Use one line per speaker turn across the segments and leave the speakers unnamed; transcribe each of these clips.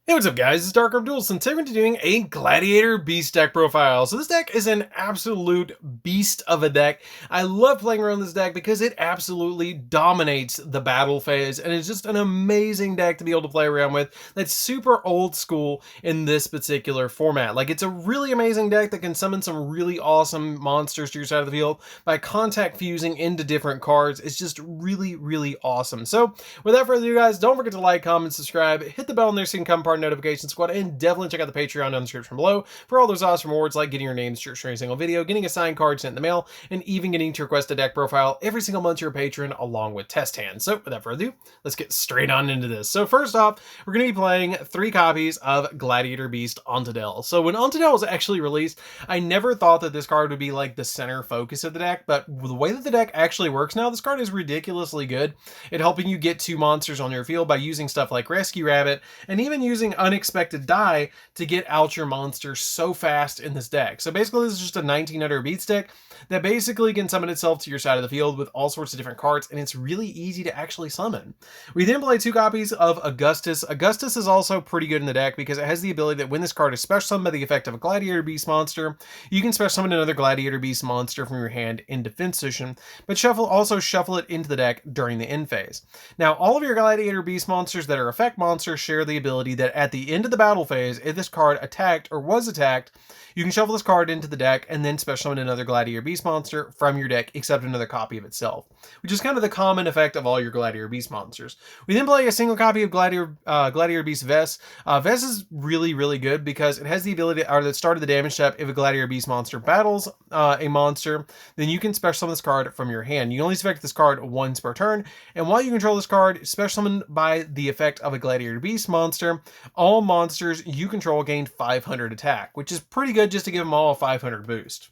Hey, what's up guys, it's DarkArmedDuelist, and today we're going to be doing a Gladiator beast deck profile. So this deck is an absolute beast of a deck. I love playing around this deck because it absolutely dominates the battle phase, and it's just an amazing deck to be able to play around with that's super old school in this particular format. Like, it's a really amazing deck that can summon some really awesome monsters to your side of the field by contact fusing into different cards. It's just really, really awesome. So without further ado guys, don't forget to like, comment, subscribe, hit the bell in there so you can come part notification squad, and definitely check out the Patreon down in the description below for all those awesome rewards like getting your name searched for every single video, getting a signed card sent in the mail, and even getting to request a deck profile every single month to your patron along with test hands. So without further ado, let's get straight on into this. So first off, we're going to be playing 3 copies of Gladiator Beast Ontadel. So when Ontadel was actually released, I never thought that this card would be like the center focus of the deck, but the way that the deck actually works now, this card is ridiculously good at helping you get 2 monsters on your field by using stuff like Rescue Rabbit and even using Unexpected Die to get out your monsters so fast in this deck. So basically this is just a 1900 beats deck that basically can summon itself to your side of the field with all sorts of different cards, and it's really easy to actually summon. We then play 2 copies of Augustus. Augustus is also pretty good in the deck because it has the ability that when this card is special summoned by the effect of a Gladiator Beast monster, you can special summon another Gladiator Beast monster from your hand in defense position, but also shuffle it into the deck during the end phase. Now, all of your Gladiator Beast monsters that are effect monsters share the ability that at the end of the battle phase, if this card attacked or was attacked, you can shuffle this card into the deck and then special summon another Gladiator Beast monster from your deck, except another copy of itself, which is kind of the common effect of all your Gladiator Beast monsters. We then play a single copy of Gladiator Beast Vess. Vess is really, really good because it has the ability, or the start of the damage step, if a Gladiator Beast monster battles a monster, then you can special summon this card from your hand. You can only select this card once per turn, and while you control this card, special summoned by the effect of a Gladiator Beast monster, all monsters you control gain 500 attack, which is pretty good just to give them all a 500 boost.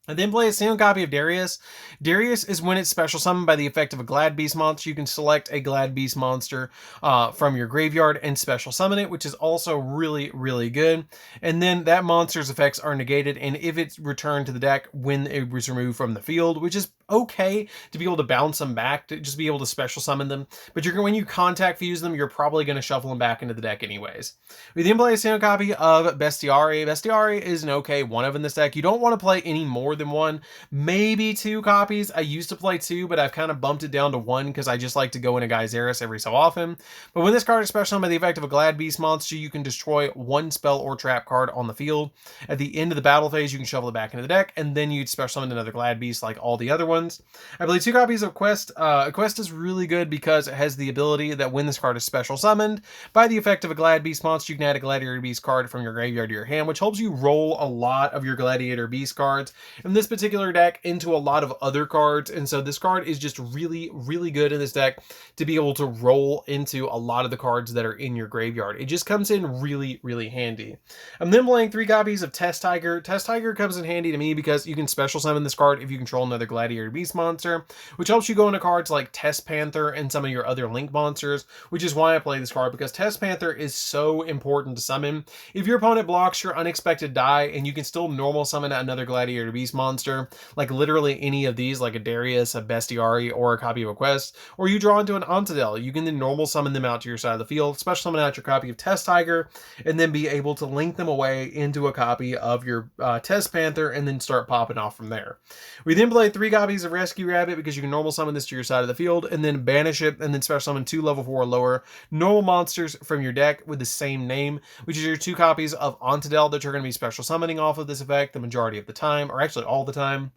And then play a single copy of Darius. Darius is when it's special summoned by the effect of a Glad Beast monster. You can select a Glad Beast monster from your graveyard and special summon it, which is also really, really good. And then that monster's effects are negated, and if it's returned to the deck when it was removed from the field, which is okay to be able to bounce them back, to just be able to special summon them. But when you contact fuse them, you're probably going to shuffle them back into the deck anyways. We then play a single copy of Bestiari. Bestiari is an okay one of in this deck. You don't want to play any more than 1, maybe 2 copies. I used to play 2, but I've kind of bumped it down to 1 because I just like to go into Geyseris every so often. But when this card is special by the effect of a Glad Beast monster, you can destroy 1 spell or trap card on the field. At the end of the battle phase, you can shuffle it back into the deck, and then you'd special summon another Glad Beast like all the other ones. I play 2 copies of Quest. Quest is really good because it has the ability that when this card is special summoned by the effect of a Glad Beast monster, you can add a Gladiator Beast card from your graveyard to your hand, which helps you roll a lot of your Gladiator Beast cards in this particular deck into a lot of other cards. And so this card is just really, really good in this deck to be able to roll into a lot of the cards that are in your graveyard. It just comes in really, really handy. I'm then playing 3 copies of Test Tiger. Test Tiger comes in handy to me because you can special summon this card if you control another Gladiator Beast monster, which helps you go into cards like Test Panther and some of your other Link monsters, which is why I play this card, because Test Panther is so important to summon. If your opponent blocks your Unexpected Die, and you can still normal summon another Gladiator Beast monster, like literally any of these, like a Darius, a Bestiari, or a copy of a Quest, or you draw into an Ontadel, you can then normal summon them out to your side of the field, special summon out your copy of Test Tiger, and then be able to link them away into a copy of your Test Panther, and then start popping off from there. We then play 3 copies of Rescue Rabbit because you can normal summon this to your side of the field, and then banish it, and then special summon 2 level 4 or lower normal monsters from your deck with the same name, which is your 2 copies of Ontadel that you're going to be special summoning off of this effect the majority of the time, or actually all the time.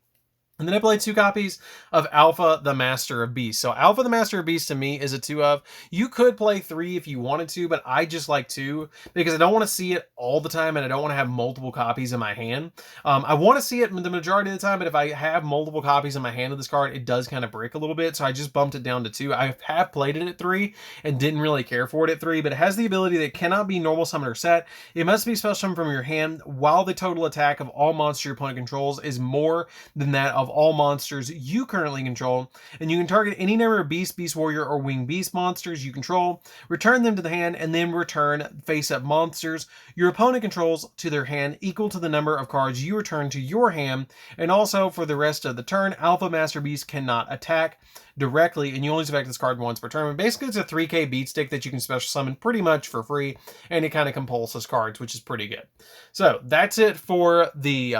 And then I played 2 copies of Alpha the Master of Beasts. So Alpha the Master of Beasts to me is a 2 of. You could play 3 if you wanted to, but I just like 2 because I don't want to see it all the time and I don't want to have multiple copies in my hand. I want to see it the majority of the time, but if I have multiple copies in my hand of this card, it does kind of break a little bit. So I just bumped it down to 2. I have played it at 3 and didn't really care for it at 3, but it has the ability that it cannot be normal summon or set. It must be special summoned from your hand while the total attack of all monsters your opponent controls is more than that of all monsters you currently control, and you can target any number of Beast, Beast Warrior, or Winged Beast monsters you control, return them to the hand, and then return face-up monsters your opponent controls to their hand equal to the number of cards you return to your hand, and also for the rest of the turn, Alpha Master Beast cannot attack. directly, and you only affect this card once per turn. And basically, it's a 3k beat stick that you can special summon pretty much for free, and it kind of compulses cards, which is pretty good. So that's it for the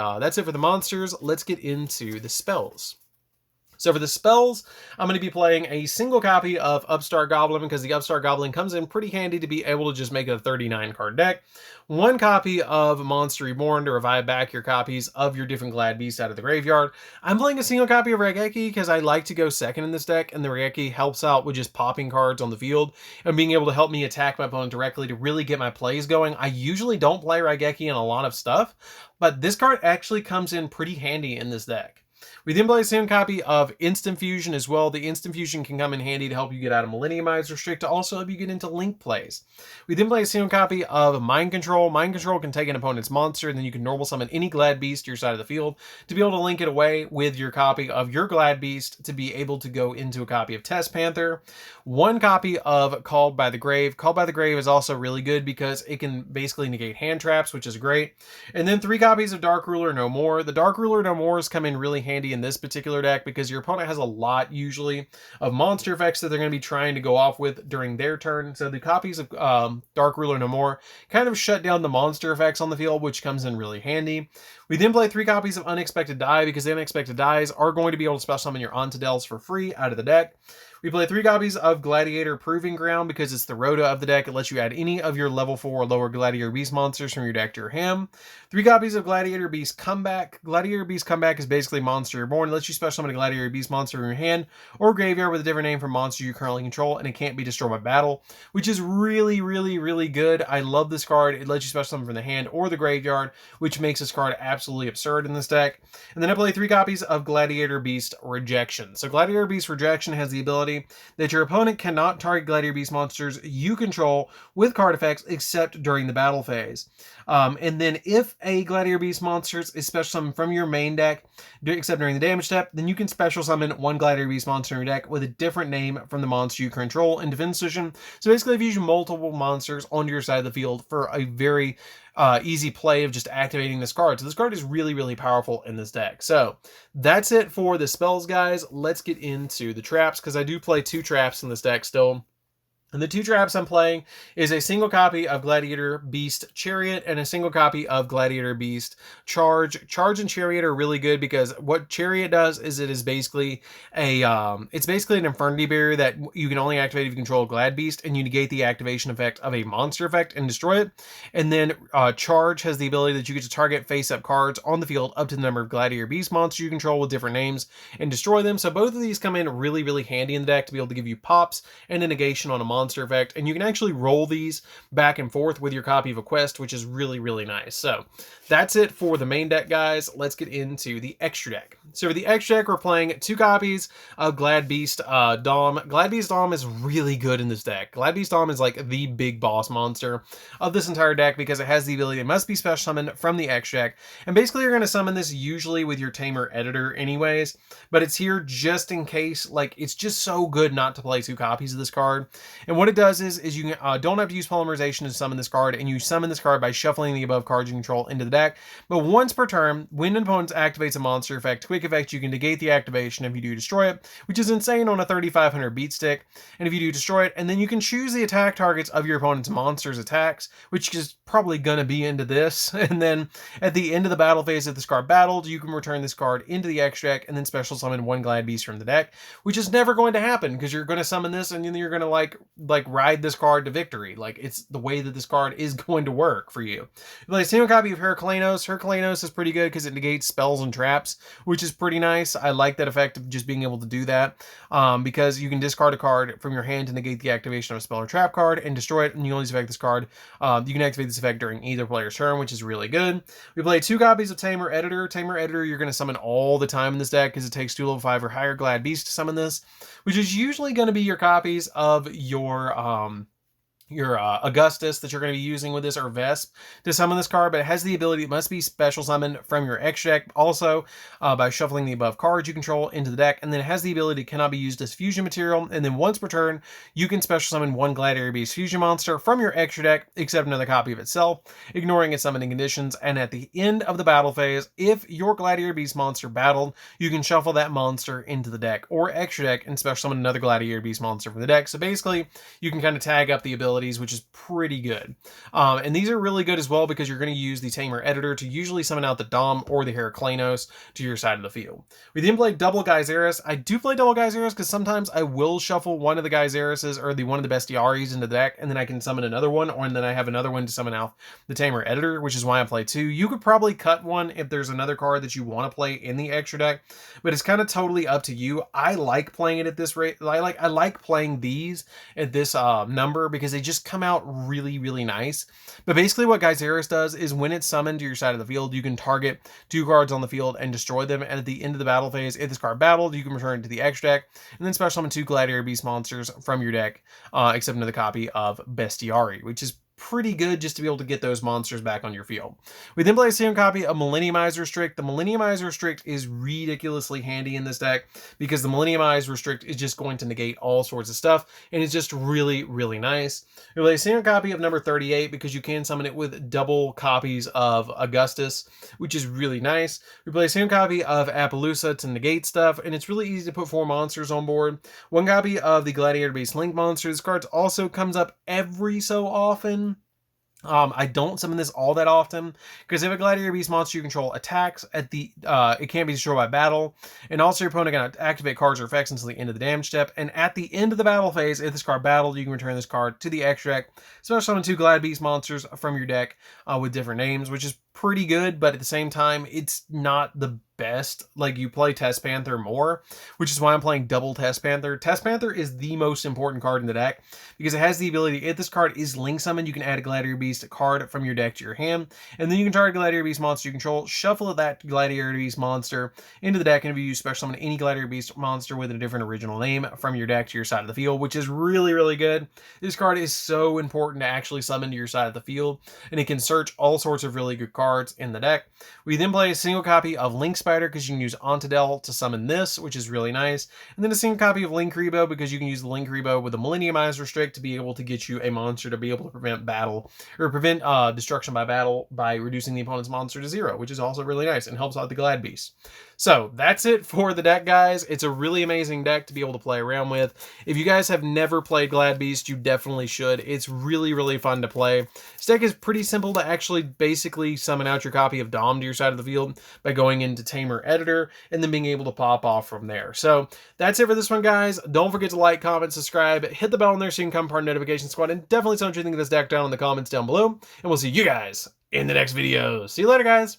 monsters. Let's get into the spells. So for the spells, I'm going to be playing a single copy of Upstart Goblin because the Upstart Goblin comes in pretty handy to be able to just make it a 39 card deck. One copy of Monster Reborn to revive back your copies of your different Glad Beasts out of the graveyard. I'm playing a single copy of Raigeki because I like to go second in this deck, and the Raigeki helps out with just popping cards on the field and being able to help me attack my opponent directly to really get my plays going. I usually don't play Raigeki in a lot of stuff, but this card actually comes in pretty handy in this deck. We then play a single copy of Instant Fusion as well. The Instant Fusion can come in handy to help you get out of Millenniumized Restrict, to also help you get into Link plays. We then play a single copy of Mind Control. Mind Control can take an opponent's monster, and then you can normal summon any Glad Beast to your side of the field to be able to link it away with your copy of your Glad Beast to be able to go into a copy of Test Panther. One copy of Called by the Grave. Called by the Grave is also really good because it can basically negate hand traps, which is great. And then 3 copies of Dark Ruler No More. The Dark Ruler No Mores come in really handy in this particular deck because your opponent has a lot usually of monster effects that they're going to be trying to go off with during their turn. So the copies of Dark Ruler No More kind of shut down the monster effects on the field, which comes in really handy. We then play 3 copies of Unexpected Die because the Unexpected Dies are going to be able to special summon your Ontadels for free out of the deck. We play 3 copies of Gladiator Proving Ground because it's the Rhoda of the deck. It lets you add any of your level 4 or lower Gladiator Beast monsters from your deck to your hand. 3 copies of Gladiator Beast Comeback. Gladiator Beast Comeback is basically Monster Reborn. It lets you special summon a Gladiator Beast monster in your hand or graveyard with a different name for monster you currently control, and it can't be destroyed by battle, which is really, really, really good. I love this card. It lets you special summon from the hand or the graveyard, which makes this card absolutely absurd in this deck. And then I play 3 copies of Gladiator Beast Rejection. So Gladiator Beast Rejection has the ability that your opponent cannot target Gladiator Beast monsters you control with card effects except during the battle phase. And then if a Gladiator Beast monster is special summoned from your main deck, except during the damage step, then you can special summon one Gladiator Beast monster in your deck with a different name from the monster you control in defense position. So basically, if you use multiple monsters onto your side of the field for a very easy play of just activating this card. So this card is really, really powerful in this deck. So that's it for the spells, guys. Let's get into the traps, because I do play 2 traps in this deck still. And the 2 traps I'm playing is a single copy of Gladiator Beast Chariot and a single copy of Gladiator Beast Charge. Charge and Chariot are really good because what Chariot does is it is basically it's basically an Infernity Barrier that you can only activate if you control a Glad Beast, and you negate the activation effect of a monster effect and destroy it. And then Charge has the ability that you get to target face-up cards on the field up to the number of Gladiator Beast monsters you control with different names and destroy them. So both of these come in really, really handy in the deck to be able to give you pops and a negation on a monster effect, and you can actually roll these back and forth with your copy of a quest, which is really, really nice. So that's it for the main deck, guys. Let's get into the extra deck. So for the extra deck, we're playing 2 copies of Glad Beast Dom. Glad Beast Dom is really good in this deck. Glad Beast Dom is like the big boss monster of this entire deck because it has the ability, it must be special summoned from the extra deck, and basically you're going to summon this usually with your Tamer Editor anyways, but it's here just in case. Like, it's just so good not to play 2 copies of this card. And what it does is you don't have to use Polymerization to summon this card, and you summon this card by shuffling the above cards you control into the deck. But once per turn, when an opponent activates a monster effect, quick effect, you can negate the activation if you do destroy it, which is insane on a 3500 beat stick. And if you do destroy it, and then you can choose the attack targets of your opponent's monster's attacks, which is probably going to be into this. And then at the end of the battle phase, if this card battled, you can return this card into the extra deck and then special summon 1 Glad Beast from the deck, which is never going to happen because you're going to summon this and then you're going to like ride this card to victory. Like, it's the way that this card is going to work for you. You play a single copy of Herculenos. Herculenos is pretty good because it negates spells and traps, which is pretty nice. I like that effect of just being able to do that because you can discard a card from your hand to negate the activation of a spell or trap card and destroy it, and you only affect this card. You can activate this effect during either player's turn, which is really good. We play 2 copies of Tamer Editor. Tamer Editor you're going to summon all the time in this deck because it takes 2 level 5 or higher Glad Beasts to summon this, which is usually going to be your copies of your your Augustus that you're going to be using with this, or Vesp, to summon this card, but it has the ability, it must be special summoned from your extra deck. Also, by shuffling the above cards you control into the deck, and then it has the ability, cannot be used as fusion material, and then once per turn, you can special summon one Gladiator Beast fusion monster from your extra deck, except another copy of itself, ignoring its summoning conditions, and at the end of the battle phase, if your Gladiator Beast monster battled, you can shuffle that monster into the deck, or extra deck, and special summon another Gladiator Beast monster from the deck. So basically, you can kind of tag up the ability, which is pretty good. And these are really good as well because you're going to use the Tamer Editor to usually summon out the Dom or the Heraclenos to your side of the field. We then play double Geyseris. I do play double Geyseris because sometimes I will shuffle one of the Geyserises or one of the Bestiaries into the deck, and then I can summon another one, or then I have another one to summon out the Tamer Editor, which is why I play two. You could probably cut one if there's another card that you want to play in the extra deck, but it's kind of totally up to you. I like playing it at this rate. I like playing these at this number because they just come out really, really nice. But basically what Geyseris does is when it's summoned to your side of the field, you can target two cards on the field and destroy them. And at the end of the battle phase, if this card battled, you can return it to the extra deck and then special summon two Gladiator Beast monsters from your deck, except another copy of Bestiari, which is pretty good just to be able to get those monsters back on your field. We then play a second copy of Millenniumize Restrict. The Millenniumize Restrict is ridiculously handy in this deck because the Millenniumize Restrict is just going to negate all sorts of stuff, and it's just really, really nice. We play a second copy of number 38 because you can summon it with double copies of Augustus, which is really nice. We play a second copy of Appaloosa to negate stuff, and it's really easy to put 4 monsters on board. One copy of the Gladiator Beast Link monster. This card also comes up every so often. I don't summon this all that often because if a Gladiator Beast monster you control attacks at the it can't be destroyed by battle, and also your opponent can activate cards or effects until the end of the damage step, and at the end of the battle phase, if this card battled, you can return this card to the extra deck, special summon 2 Glad Beast monsters from your deck with different names, which is pretty good, but at the same time, it's not the best. Like, you play Test Panther more, which is why I'm playing double Test Panther. Test Panther is the most important card in the deck because it has the ability, if this card is link summoned, you can add a Gladiator Beast card from your deck to your hand, and then you can target a Gladiator Beast monster you control, shuffle that Gladiator Beast monster into the deck, and if you special summon any Gladiator Beast monster with a different original name from your deck to your side of the field, which is really, really good. This card is so important to actually summon to your side of the field, and it can search all sorts of really good cards in the deck. We then play a single copy of Link Spider because you can use Ontadel to summon this, which is really nice. And then a single copy of Link Rebo because you can use the Link Rebo with a Millenniumize Restrict to be able to get you a monster to be able to prevent battle, or prevent destruction by battle by reducing the opponent's monster to 0, which is also really nice and helps out the Glad Beast. So that's it for the deck, guys. It's a really amazing deck to be able to play around with. If you guys have never played Glad Beast, you definitely should. It's really, really fun to play. This deck is pretty simple to actually basically summon out your copy of Dom to your side of the field by going into Tamer Editor and then being able to pop off from there. So that's it for this one, guys. Don't forget to like, comment, subscribe, hit the bell on there so you can become part of the notification squad, and definitely tell me what you think of this deck down in the comments down below. And we'll see you guys in the next video. See you later, guys.